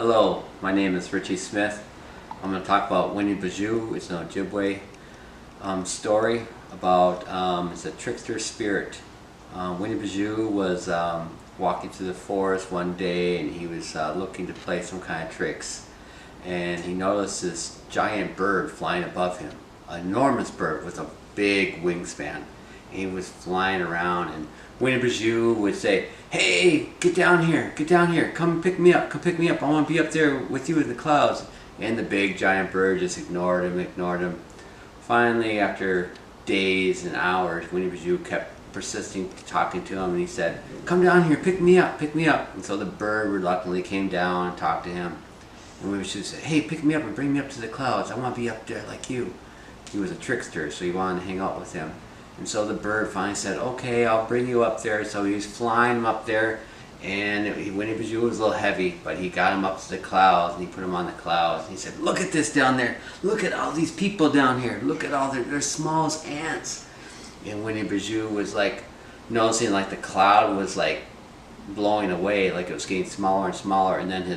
Hello, my name is Richie Smith. I'm going to talk about Weneboozoo. It's an Ojibwe story about it's a trickster spirit. Weneboozoo was walking through the forest one day, and he was looking to play some kind of tricks, and he noticed this giant bird flying above him, an enormous bird with a big wingspan. He was flying around, and Weneboozoo would say, "Hey, get down here, come pick me up, I want to be up there with you in the clouds." And the big giant bird just ignored him. Finally, after days and hours, Weneboozoo kept persisting, talking to him, and he said, "Come down here, pick me up. And so the bird reluctantly came down and talked to him. And Weneboozoo said, "Hey, pick me up and bring me up to the clouds. I want to be up there like you." He was a trickster, so he wanted to hang out with him. And so the bird finally said, "Okay, I'll bring you up there." So he was flying him up there, and Weneboozoo was a little heavy, but he got him up to the clouds, and he put him on the clouds. And he said, "Look at this down there. Look at all these people down here. Look at all they're small as ants." And Weneboozoo was like noticing like the cloud was like blowing away, like it was getting smaller and smaller. And then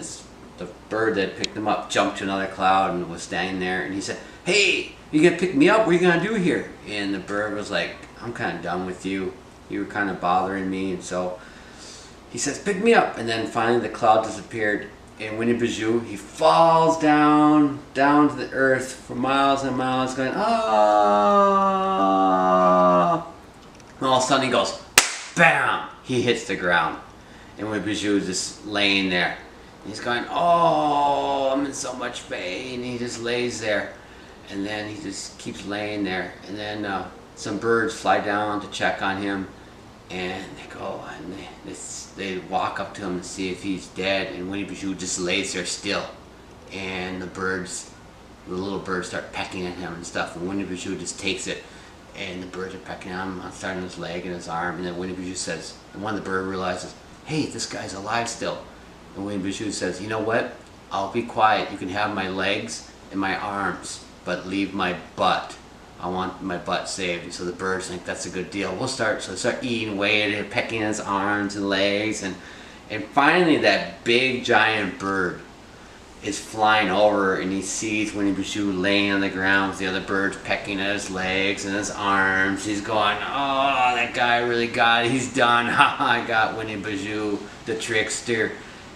the bird that picked him up jumped to another cloud and was standing there. And he said, "Hey, you gonna pick me up? What are you gonna do here?" And the bird was like, "I'm kind of done with you. You were kind of bothering me." And so he says, "Pick me up." And then finally the cloud disappeared, and Weneboozoo, he falls down to the earth for miles and miles, going, "Ah!" And all of a sudden he goes, bam! He hits the ground, and Weneboozoo is just laying there. He's going, "Oh, I'm in so much pain." And he just lays there. And then he just keeps laying there, and then some birds fly down to check on him, and they go and they walk up to him and see if he's dead, and Weneboozoo just lays there still, and the little birds start pecking at him and stuff, and Weneboozoo just takes it, and the birds are pecking at him, starting his leg and his arm, and then Weneboozoo says, and one of the birds realizes, "Hey, this guy's alive still." And Weneboozoo says, "You know what? I'll be quiet. You can have my legs and my arms, but leave my butt. I want my butt saved." And so the birds think that's a good deal. So they start eating away, they're pecking his arms and legs, and finally that big giant bird is flying over, and he sees Weneboozoo laying on the ground with the other birds pecking at his legs and his arms. He's going, "Oh, that guy really got it. He's done. I got Weneboozoo, the trickster."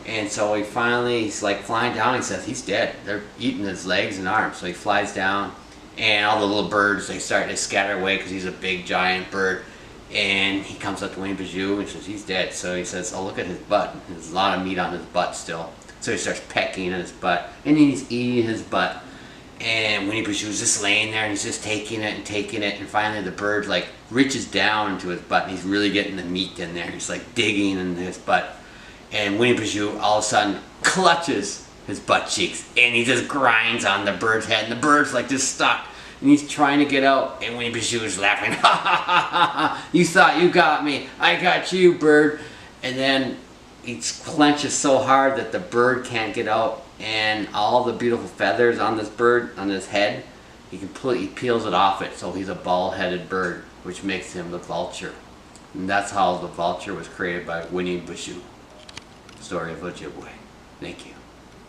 And so he's like flying down. He says he's dead. They're eating his legs and arms. So he flies down, and all the little birds, they start to scatter away because he's a big giant bird. And he comes up to Weneboozoo and says he's dead. So he says, "Oh, look at his butt. There's a lot of meat on his butt still." So he starts pecking at his butt, and he's eating his butt. And Weneboozoo's just laying there, and he's just taking it. And finally the bird like reaches down into his butt, and he's really getting the meat in there. He's like digging in his butt. And Weneboozoo all of a sudden clutches his butt cheeks, and he just grinds on the bird's head, and the bird's like just stuck, and he's trying to get out, and Weneboozoo is laughing, "Ha ha ha ha ha! You thought you got me, I got you, bird." And then he clenches so hard that the bird can't get out, and all the beautiful feathers on this bird, on his head, he completely peels it off it, so he's a bald-headed bird, which makes him the vulture. And that's how the vulture was created by Weneboozoo. Story of Ojibwe. Thank you.